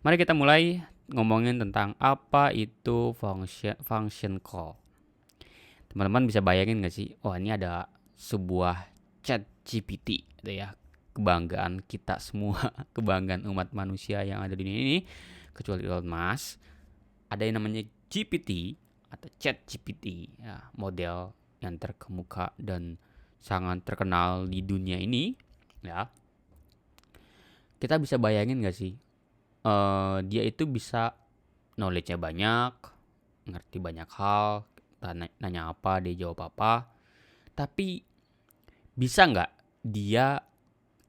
Mari kita mulai ngomongin tentang apa itu function call. Teman-teman bisa bayangin gak sih? Oh, ini ada sebuah chat GPT gitu ya. Kebanggaan kita semua, kebanggaan umat manusia yang ada di dunia ini, kecuali Elon Musk. Ada yang namanya GPT atau chat GPT, ya, model yang terkemuka dan sangat terkenal di dunia ini, ya. Kita bisa bayangin gak sih? Dia itu bisa knowledge-nya banyak, ngerti banyak hal, nanya apa dia jawab apa. Tapi bisa nggak dia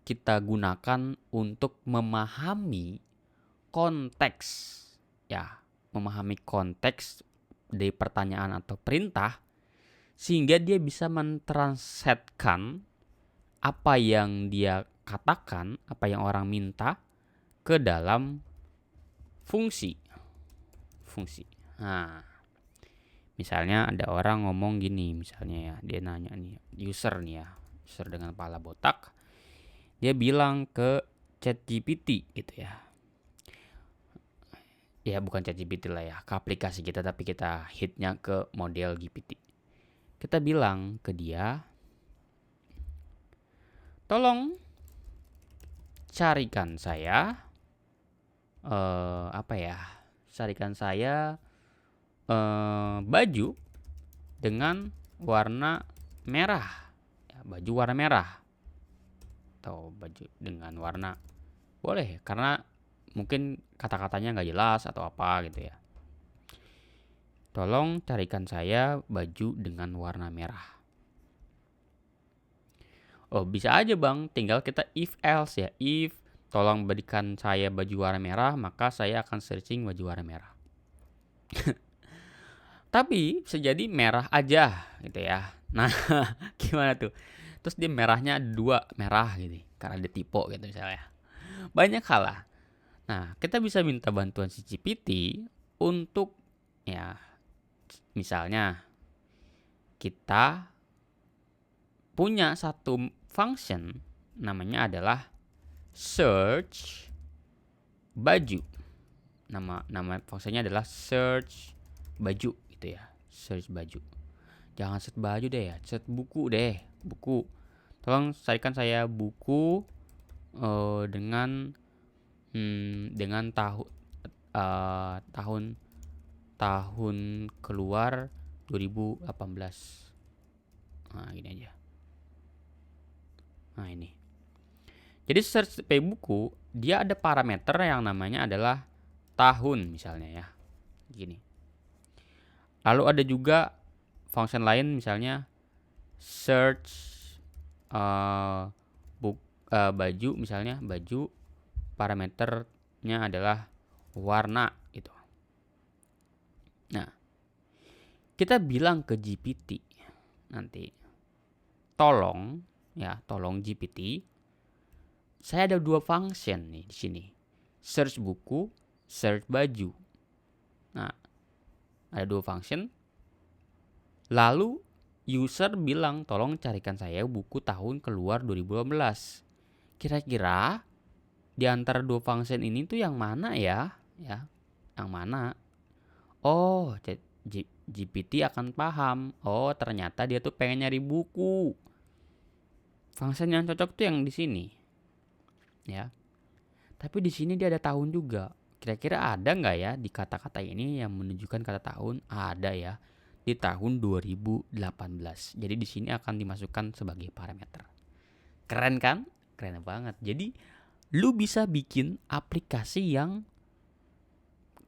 kita gunakan untuk memahami konteks, ya, memahami konteks dari pertanyaan atau perintah sehingga dia bisa mentranslatekan apa yang dia katakan, apa yang orang minta ke dalam fungsi. Fungsi. Nah, misalnya ada orang ngomong gini, misalnya ya, dia nanya nih, user dengan kepala botak, dia bilang ke ChatGPT gitu ya. Ya bukan ChatGPT lah ya, ke aplikasi kita tapi kita hitnya ke model GPT. Kita bilang ke dia, tolong carikan saya apa ya? Carikan saya baju dengan warna merah. Ya, baju warna merah atau baju dengan warna boleh karena mungkin kata-katanya nggak jelas atau apa gitu ya. Tolong carikan saya baju dengan warna merah. Oh bisa aja bang, tinggal kita if else ya. If tolong berikan saya baju warna merah, maka saya akan searching baju warna merah. Tapi bisa jadi merah aja gitu ya. Nah gimana tuh? Terus dia merahnya dua merah gitu, karena dia tipe gitu misalnya. Banyak hal lah. Nah, kita bisa minta bantuan si GPT untuk ya misalnya kita punya satu function namanya adalah search baju. Nama fungsinya adalah search baju gitu ya. Search baju. Jangan search baju deh ya, search buku deh, buku. Tolong carikan saya buku dengan tahun tahun keluar 2018. Nah, gini aja. Nah, ini. Jadi search buku, dia ada parameter yang namanya adalah tahun misalnya ya. Gini. Lalu ada juga function lain misalnya search baju misalnya, baju parameternya adalah warna gitu. Nah, kita bilang ke GPT nanti, tolong GPT, saya ada dua function nih di sini. Search buku, search baju. Nah, ada dua function. Lalu user bilang, tolong carikan saya buku tahun keluar 2018. Kira-kira di antara dua function ini tuh yang mana ya? Ya, yang mana? Oh, GPT akan paham. Oh, ternyata dia tuh pengen nyari buku. Function yang cocok tuh yang di sini. Ya. Tapi di sini dia ada tahun juga. Kira-kira ada nggak ya di kata-kata ini yang menunjukkan kata tahun? Ada ya. Di tahun 2018. Jadi di sini akan dimasukkan sebagai parameter. Keren kan? Keren banget. Jadi lu bisa bikin aplikasi yang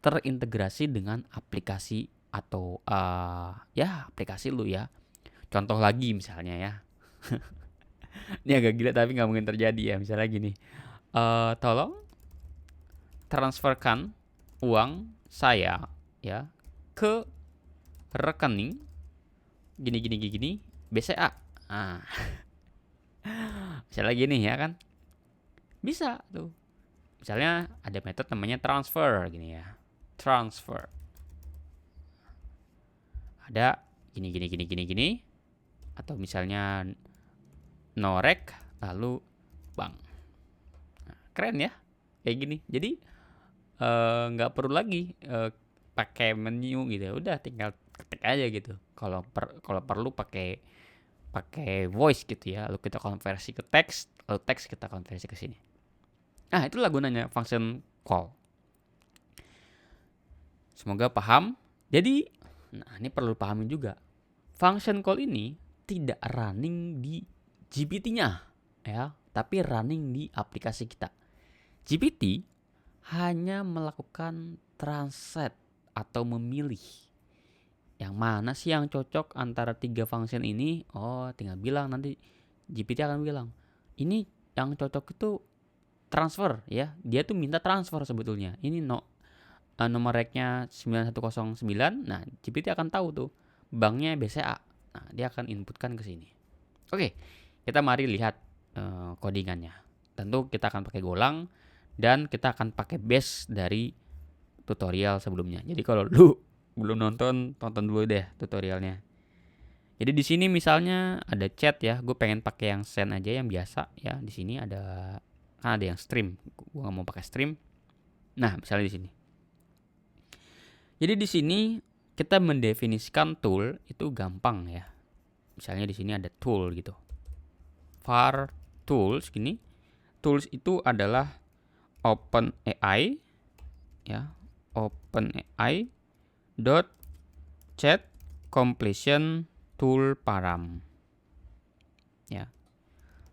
terintegrasi dengan aplikasi atau ya aplikasi lu ya. Contoh lagi misalnya ya. Ini agak gila tapi nggak mungkin terjadi ya. Misalnya gini. Tolong transferkan uang saya ya ke rekening gini BCA. Ah, misalnya gini ya kan. Bisa tuh. Misalnya ada metode namanya transfer gini ya. Transfer. Ada gini. Atau misalnya norek lalu bank. Nah, keren ya. Kayak gini. Jadi nggak perlu lagi pakai menu gitu. Udah tinggal ketik aja gitu. Kalau perlu pakai voice gitu ya. Lalu kita konversi ke teks, lalu teks kita konversi ke sini. Nah, itulah gunanya function call. Semoga paham. Jadi, nah ini perlu pahamin juga. Function call ini tidak running di GPT-nya ya, tapi running di aplikasi kita. GPT hanya melakukan translate atau memilih yang mana sih yang cocok antara 3 function ini. Oh, tinggal bilang, nanti GPT akan bilang ini yang cocok itu transfer ya. Dia tuh minta transfer sebetulnya. Ini nomor racknya 9109. Nah, GPT akan tahu tuh banknya BCA. Nah, dia akan inputkan ke sini. Oke, kita mari lihat codingannya. Tentu kita akan pakai Golang dan kita akan pakai base dari tutorial sebelumnya. Jadi kalau lu belum tonton dulu deh tutorialnya. Jadi di sini misalnya ada chat ya, gue pengen pakai yang send aja yang biasa ya. Di sini ada yang stream, gue nggak mau pakai stream. Nah, misalnya di sini. Jadi di sini kita mendefinisikan tool itu gampang ya. Misalnya di sini ada tool gitu. Var tools gini. Tools itu adalah OpenAI ya. OpenAI dot chat completion tool param. Ya.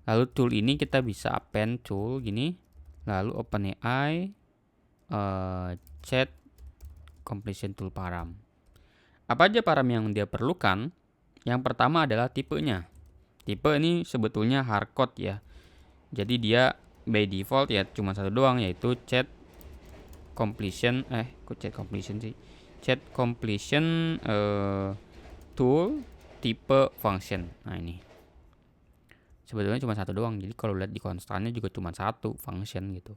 Lalu tool ini kita bisa append tool gini. Lalu OpenAI chat completion tool param. Apa aja param yang dia perlukan? Yang pertama adalah tipenya. Tipe ini sebetulnya hardcode ya. Jadi dia by default ya cuma satu doang, yaitu chat completion chat completion tool tipe function. Nah, ini sebetulnya cuma satu doang. Jadi kalau lihat di konstannya juga cuma satu function gitu.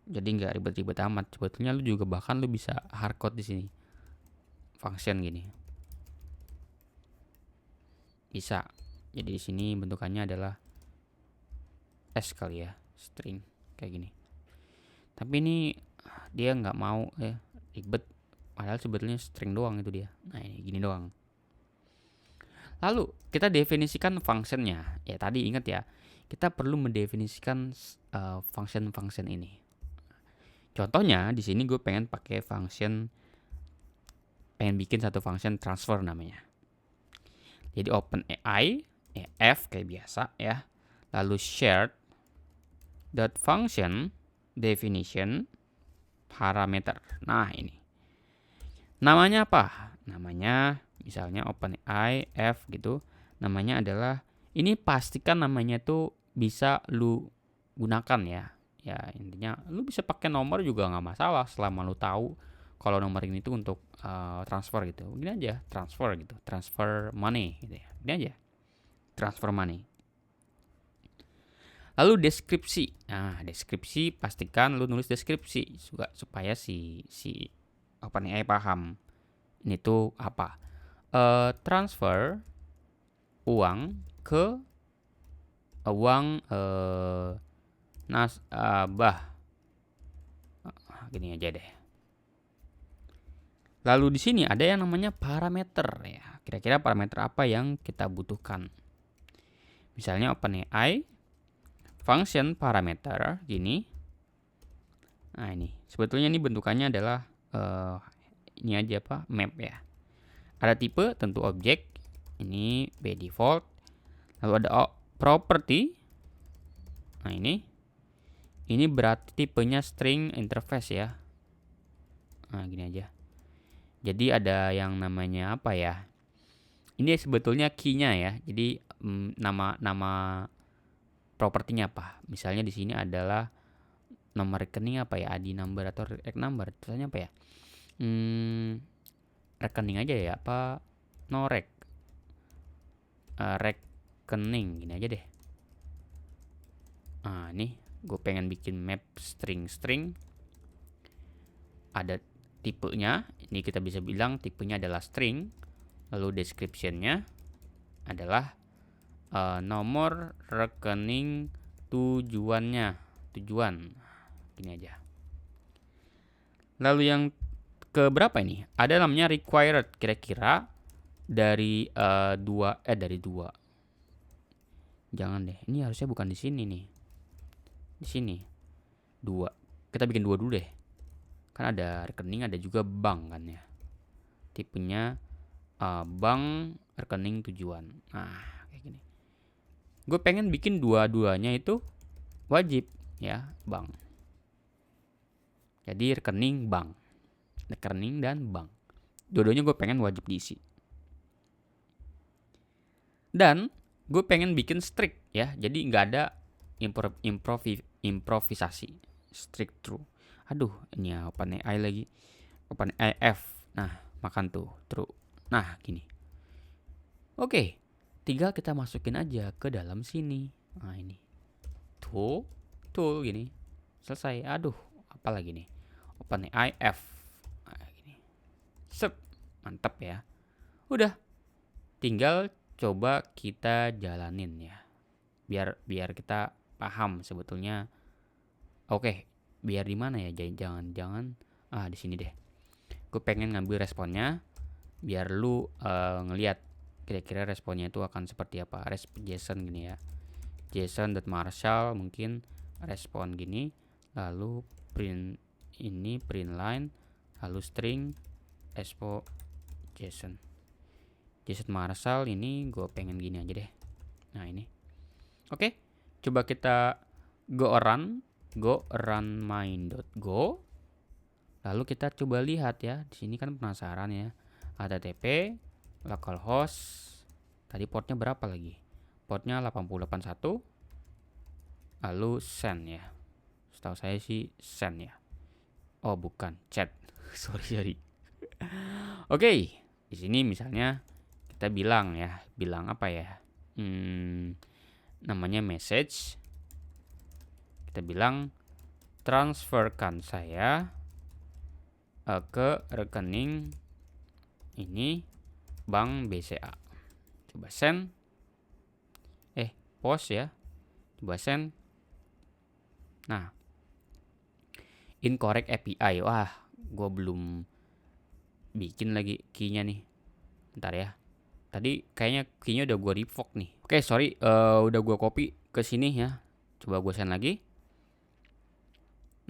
Jadi nggak ribet-ribet amat. Sebetulnya lu juga bahkan lu bisa hardcode di sini. Function gini. Bisa. Jadi di sini bentukannya adalah S kali ya, string kayak gini. Tapi ini dia nggak mau ya, ribet. Padahal sebetulnya string doang itu dia. Nah, ini gini doang. Lalu kita definisikan functionnya. Ya tadi ingat ya, kita perlu mendefinisikan function ini. Contohnya di sini gue pengen pakai pengen bikin satu function transfer namanya. Jadi OpenAI F kayak biasa ya. Lalu shared dot function definition parameter. Nah, ini. Namanya apa? Namanya misalnya OpenAI F gitu. Namanya adalah, ini pastikan namanya tuh bisa lu gunakan ya. Ya, intinya lu bisa pakai nomor juga nggak masalah selama lu tahu kalau nomor ini tuh untuk transfer gitu. Gini aja, transfer gitu. Transfer money gitu ya. Ini aja. Transfer money. Lalu deskripsi. Nah, deskripsi pastikan lu nulis deskripsi juga supaya si OpenAI paham ini tuh apa. Transfer uang ke nasabah. Gini aja deh. Lalu di sini ada yang namanya parameter ya. Kira-kira parameter apa yang kita butuhkan? Misalnya OpenAI function parameter gini. Nah, ini sebetulnya ini bentukannya adalah ini aja map ya. Ada tipe tentu objek, ini by default. Lalu ada property. Nah, ini berarti tipenya string interface ya. Nah, gini aja. Jadi ada yang namanya apa ya? Ini sebetulnya key-nya ya. Jadi nama propertinya apa? Misalnya di sini adalah nomor rekening apa ya? ID number atau rec number. Misalnya apa ya? Rekening aja ya, apa norek rekening, gini aja deh. Nah, nih gue pengen bikin map string ada tipenya. Ini kita bisa bilang tipenya adalah string. Lalu descriptionnya adalah nomor rekening tujuan, gini aja. Lalu yang ke berapa ini? Ada namanya required, kira-kira dari dari dua. Jangan deh, ini harusnya bukan di sini nih. Di sini. 2. Kita bikin 2 dulu deh. Kan ada rekening, ada juga bank kan ya. Tipenya bank, rekening, tujuan. Nah, kayak gini. Gue pengen bikin dua-duanya itu wajib ya, bank. Jadi rekening bank. Rekening dan bank. Dua-duanya gue pengen wajib diisi. Dan gue pengen bikin strict ya. Jadi nggak ada improvisasi. Strict true. Aduh, ini OpenAI lagi. OpenAI F. Nah, makan tuh, true. Nah, gini. Oke, tinggal kita masukin aja ke dalam sini. Nah, ini. Tuh gini. Selesai. Aduh, apa lagi nih? OpenAI F. Nah, gini. Sep. Mantap ya. Udah. Tinggal coba kita jalanin ya. Biar kita paham sebetulnya. Oke, biar di mana ya? Jangan di sini deh. Gue pengen ngambil responnya biar lu ngelihat kira-kira responnya itu akan seperti apa. JSON gini ya. JSON.Marshall mungkin respon gini, lalu print line, lalu string expo JSON. JSON Marshall ini gue pengen gini aja deh. Nah, ini. Oke, coba kita go run main.go. Lalu kita coba lihat ya. Di sini kan penasaran ya. HTTP localhost. Tadi portnya berapa lagi? Portnya 8081. Lalu send ya. Setahu saya sih send ya. Oh, bukan, chat. sorry. Oke, di sini misalnya kita bilang apa ya? Namanya message. Kita bilang transferkan saya ke rekening ini bank BCA. Coba send. Post ya. Coba send. Nah, incorrect API. Wah, gue belum bikin lagi key-nya nih. Bentar ya. Tadi kayaknya key-nya udah gue revoke nih. Oke, sorry. Udah gue copy ke sini ya. Coba gue send lagi.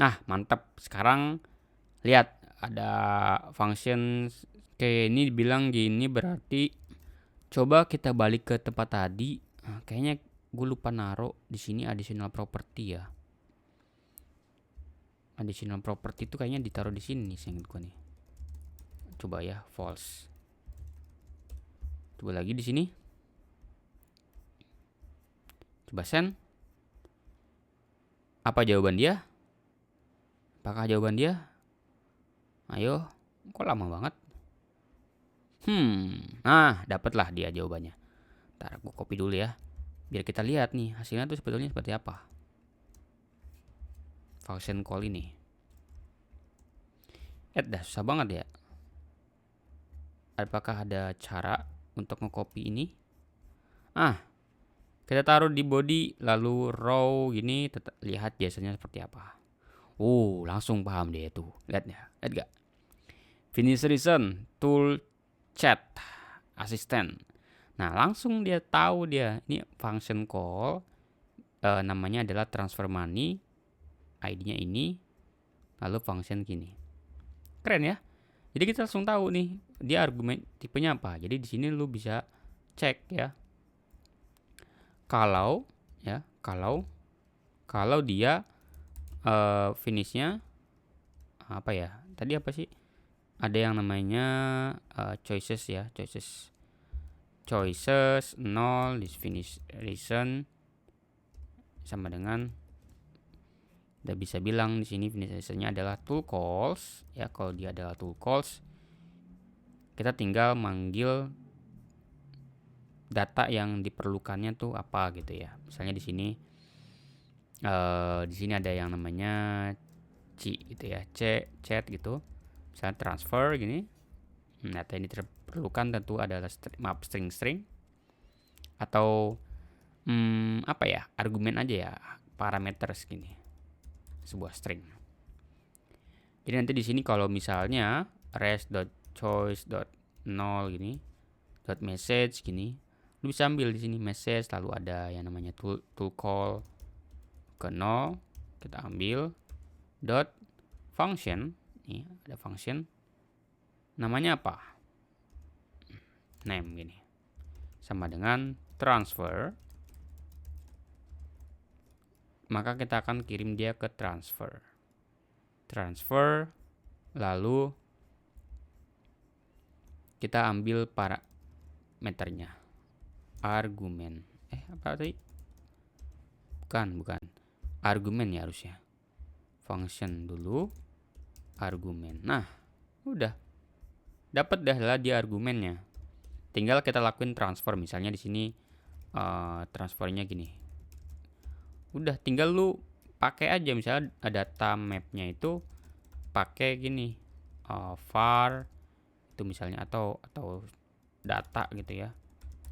Nah, mantap. Sekarang lihat ada function kayak ini bilang gini, berarti coba kita balik ke tempat tadi. Nah, kayaknya gue lupa naruh di sini additional property ya. Additional property itu kayaknya ditaruh di sini nih, seingat gue nih. Coba ya, false. Coba lagi di sini. Coba send. Apa jawaban dia? Apakah jawaban dia? Ayo, kok lama banget? Nah, dapatlah dia jawabannya. Ntar gue copy dulu ya. Biar kita lihat nih hasilnya tuh sebetulnya seperti apa. Function call ini. Dah susah banget ya. Apakah ada cara untuk nge-copy ini? Kita taruh di body lalu row gini, lihat biasanya seperti apa. Langsung paham deh tuh. Lihat gak? Finish reason, tool chat, assistant. Nah, langsung dia tahu dia ini function call, namanya adalah transfer money, ID-nya ini, lalu function gini. Keren ya. Jadi kita langsung tahu nih dia argumen tipenya apa. Jadi di sini lu bisa cek ya. Kalau dia finishnya apa ya? Tadi apa sih? Ada yang namanya choices ya, choices 0 di finish reason sama dengan udah bisa bilang di sini finish reasonnya adalah tool calls ya. Kalau dia adalah tool calls, kita tinggal manggil data yang diperlukannya tuh apa gitu ya. Misalnya di sini ada yang namanya gitu ya, chat gitu. Misalnya transfer gini. Data yang diperlukan tentu adalah string atau argumen aja ya, parameter segini, sebuah string. Jadi nanti di sini kalau misalnya res.choice.0 gini, .message gini, lu bisa ambil di sini message, lalu ada yang namanya tool call ke 0, kita ambil dot function, nih ada function, namanya apa? Name gini, sama dengan transfer, maka kita akan kirim dia ke transfer, lalu kita ambil parameternya, argumen, apa tadi? Bukan, argumen ya harusnya. Function dulu, argumen. Nah, udah dapat dah lah dia argumennya. Tinggal kita lakuin transfer, misalnya di sini transfernya gini. Udah tinggal lu pakai aja, misalnya data mapnya itu pakai gini, var itu misalnya, atau data gitu ya,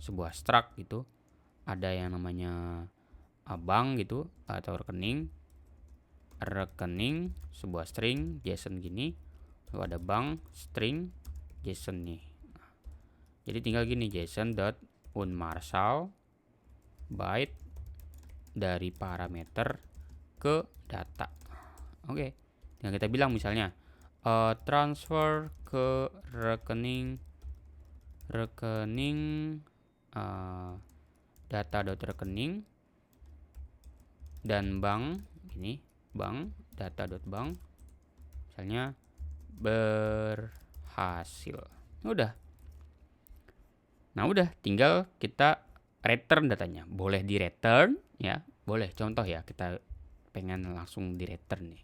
sebuah struct gitu, ada yang namanya bank gitu atau rekening sebuah string JSON gini, lalu ada bank string JSON nih. Jadi tinggal gini, JSON.unmarshal byte dari parameter ke data. Oke. Yang kita bilang misalnya transfer ke rekening data.rekening dan bank ini, bank data.bank misalnya berhasil. Udah. Nah, udah tinggal kita return datanya. Boleh di return ya, boleh. Contoh ya, kita pengen langsung di return nih.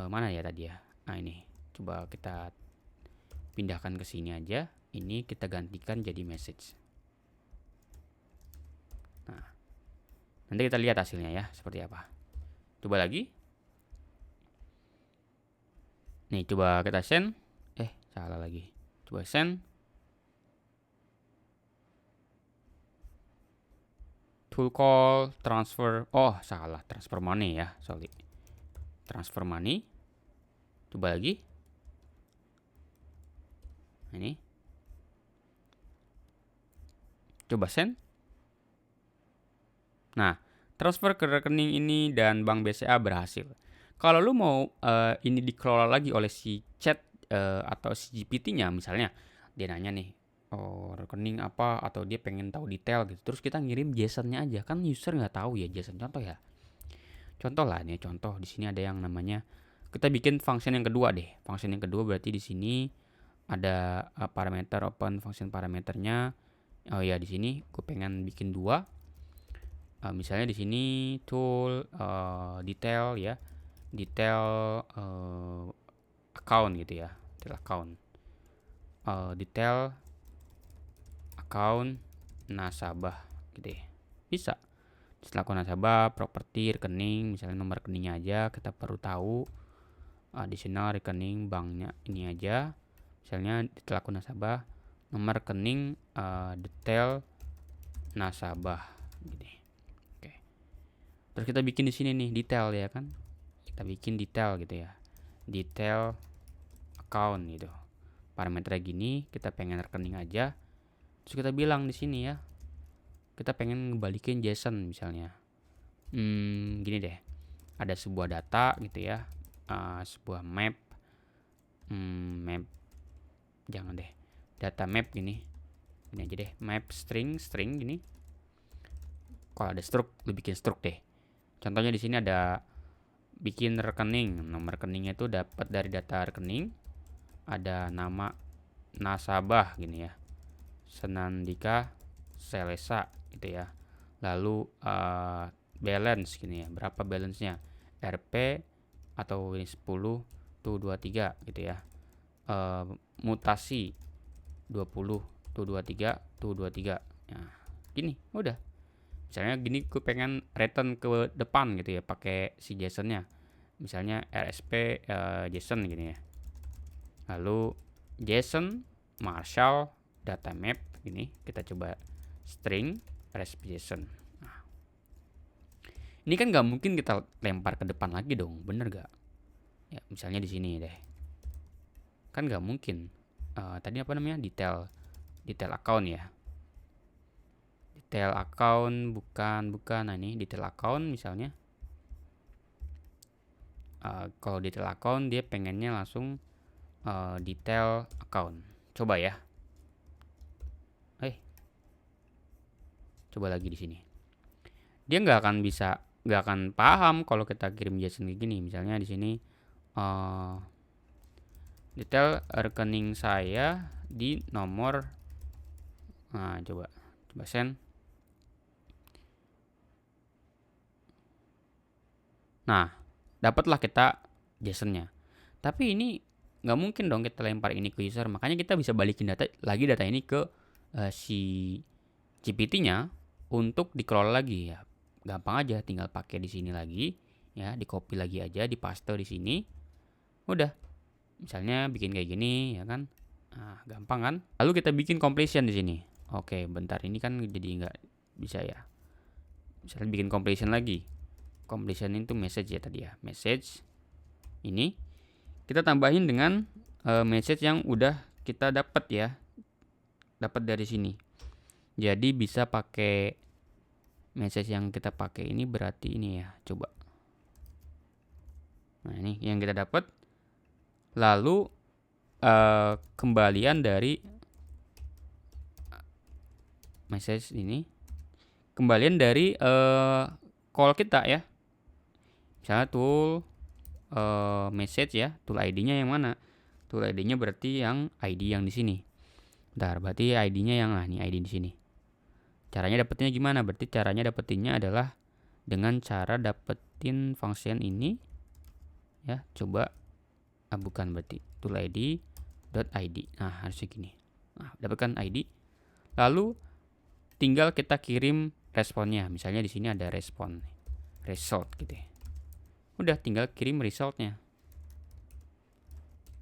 Mana ya tadi ya? Nah, ini. Coba kita pindahkan ke sini aja. Ini kita gantikan jadi message. Nah, nanti kita lihat hasilnya ya, seperti apa. Coba lagi. Nih, coba kita send. Salah lagi. Coba send. Tool call, transfer. Salah. Transfer money ya, sorry. Transfer money. Coba lagi. Ini. Coba send. Nah, transfer ke rekening ini dan bank BCA berhasil. Kalau lu mau ini dikelola lagi oleh si chat atau si GPT-nya, misalnya dia nanya nih, rekening apa, atau dia pengen tahu detail gitu, terus kita ngirim JSON-nya aja, kan user nggak tahu ya JSON. Contoh ya, contoh lah nih, contoh di sini ada yang namanya, kita bikin function yang kedua deh. Function yang kedua berarti di sini ada parameter open function parameternya. Oh ya, di sini gue pengen bikin dua. Misalnya di sini tool detail ya, detail account gitu ya, detail account, detail account nasabah gitu ya, bisa. Setelah account nasabah, properti rekening, misalnya nomor rekeningnya aja kita perlu tahu, additional rekening banknya ini aja, misalnya detail account nasabah, nomor rekening detail nasabah gitu. Oke. Terus kita bikin di sini nih detail ya kan, kita bikin detail gitu ya, detail account gitu, parameternya gini, kita pengen rekening aja. Terus kita bilang di sini ya, kita pengen ngebalikin JSON misalnya. Gini deh, ada sebuah data gitu ya, sebuah map, jangan deh, data map gini aja deh, map string gini. Kalau ada struct, lu bikin struct deh. Contohnya di sini ada bikin rekening, nomor rekeningnya itu dapat dari data rekening, ada nama nasabah gini ya, Senandika Selesa gitu ya. Lalu balance gini ya, berapa balance-nya, RP atau ini 10 tuh 23 gitu ya. Mutasi 20 tuh 23 tuh 23. Nah, gini udah. Misalnya gini, gue pengen return ke depan gitu ya, pakai si JSON-nya. Misalnya RSP JSON gini ya. Lalu JSON Marshall data map gini, kita coba string RSP JSON. Ini kan nggak mungkin kita lempar ke depan lagi dong, bener gak? Ya, misalnya di sini deh. Kan nggak mungkin. Tadi apa namanya? Detail account ya. Detail account bukan. Nah, ini detail account misalnya. Kalau detail account dia pengennya langsung detail account. Coba ya. Coba lagi di sini. Dia nggak akan paham kalau kita kirim JSON kayak gini. Misalnya di sini detail rekening saya di nomor. Nah, coba send. Nah, dapatlah kita JSON-nya. Tapi ini nggak mungkin dong kita lempar ini ke user. Makanya kita bisa balikin data ini ke si GPT-nya untuk dikelola lagi ya. Gampang aja, tinggal pakai di sini lagi ya, di copy lagi aja, di paste di sini. Udah. Misalnya bikin kayak gini ya kan. Nah, gampang kan? Lalu kita bikin completion di sini. Oke, bentar ini kan jadi nggak bisa ya. Misalnya bikin completion lagi. Completion itu message ya tadi ya. Message ini kita tambahin dengan message yang udah kita dapat ya. Dapat dari sini. Jadi bisa pakai message yang kita pakai ini berarti ini ya. Coba. Nah, ini yang kita dapat. Lalu kembalian dari message ini, kembalian dari call kita ya. Misalnya tool message ya, tool ID-nya yang mana? Tool ID-nya berarti yang ID yang di sini. Bentar, berarti ID-nya yang ini ID di sini. Caranya dapetinnya gimana? Berarti caranya dapetinnya adalah dengan cara dapetin function ini ya. Coba bukan berarti tool ID .id. Nah, harusnya gini. Nah, dapatkan ID. Lalu tinggal kita kirim responnya. Misalnya di sini ada respon, result gitu ya. Udah tinggal kirim resultnya.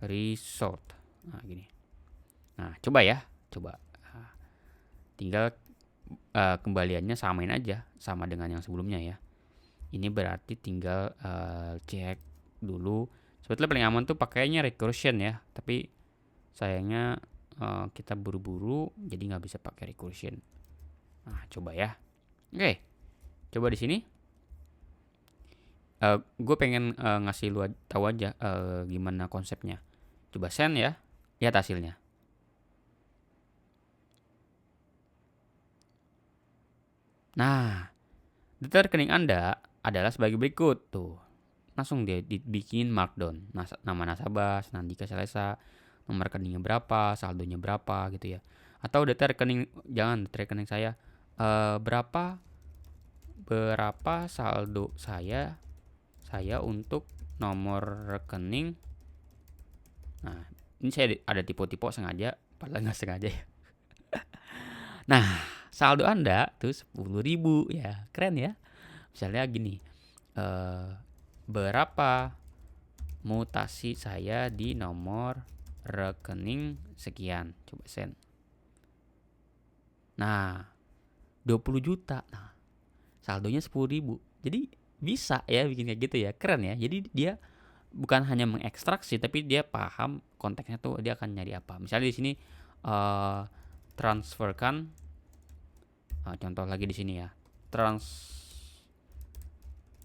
Result. Nah, gini. Nah, coba ya. Coba. Tinggal kembaliannya samain aja. Sama dengan yang sebelumnya ya. Ini berarti tinggal cek dulu. Sebetulnya paling aman tuh pakainya recursion ya. Tapi sayangnya kita buru-buru jadi nggak bisa pakai recursion. Nah, coba ya. Oke. Coba di sini. Gue pengen ngasih lu tahu aja gimana konsepnya. Coba send ya. Lihat hasilnya. Nah, data rekening Anda adalah sebagai berikut tuh. Langsung dia dibikin markdown. Nama nasabah, Nandika Selesa, nomor rekeningnya berapa, saldonya berapa gitu ya. Atau data rekening, jangan data rekening saya berapa saldo saya untuk nomor rekening. Nah, ini saya ada tipe-tipe sengaja, padahal nggak sengaja ya. Nah, saldo Anda tuh 10.000 ya, keren ya. Misalnya gini, berapa mutasi saya di nomor rekening sekian, coba send. Nah, 20 juta. Nah, saldonya 10.000. Jadi bisa ya bikin kayak gitu ya, keren ya. Jadi dia bukan hanya mengekstraksi tapi dia paham konteksnya tuh dia akan nyari apa. Misalnya di sini transferkan, contoh lagi di sini ya,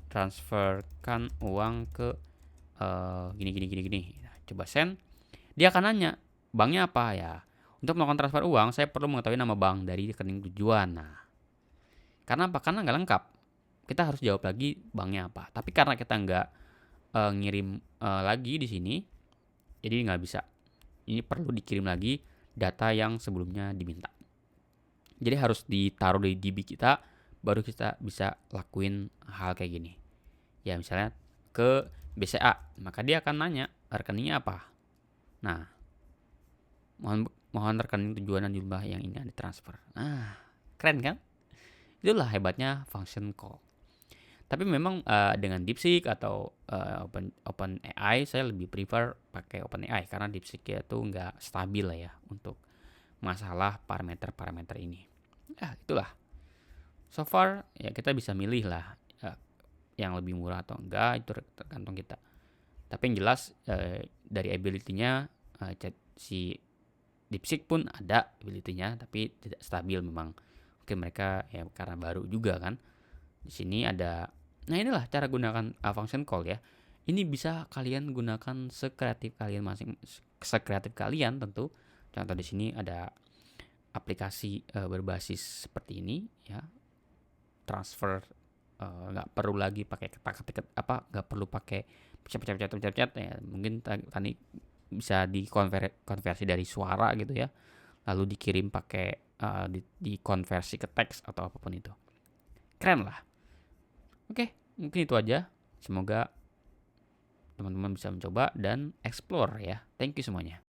transferkan uang ke gini. Nah, coba send. Dia akan nanya banknya apa ya. Untuk melakukan transfer uang saya perlu mengetahui nama bank dari rekening tujuan. Nah, karena apa? Karena nggak lengkap. Kita harus jawab lagi banknya apa. Tapi karena kita nggak ngirim lagi di sini, jadi nggak bisa. Ini perlu dikirim lagi data yang sebelumnya diminta. Jadi harus ditaruh di DB kita, baru kita bisa lakuin hal kayak gini. Ya misalnya ke BCA, maka dia akan nanya rekeningnya apa. Nah, mohon rekening tujuan dan jumlah yang ini ditransfer. Nah, keren kan? Itulah hebatnya function call. Tapi memang dengan DeepSeek atau OpenAI saya lebih prefer pakai OpenAI karena DeepSeek itu nggak stabil lah ya untuk masalah parameter-parameter ini. Ya itulah. So far ya kita bisa milih lah yang lebih murah atau enggak, itu tergantung kita. Tapi yang jelas dari ability-nya si DeepSeek pun ada ability-nya, tapi tidak stabil memang. Mungkin mereka ya karena baru juga kan. Di sini ada, nah inilah cara gunakan function call ya. Ini bisa kalian gunakan sekreatif kalian tentu. Contoh di sini ada aplikasi berbasis seperti ini ya. Transfer nggak perlu lagi pakai ketik nggak perlu pakai pencet ya. Mungkin tadi bisa dikonversi dari suara gitu ya. Lalu dikirim pakai dikonversi ke teks atau apapun itu. Keren lah. Oke, mungkin itu aja. Semoga teman-teman bisa mencoba dan explore ya. Thank you semuanya.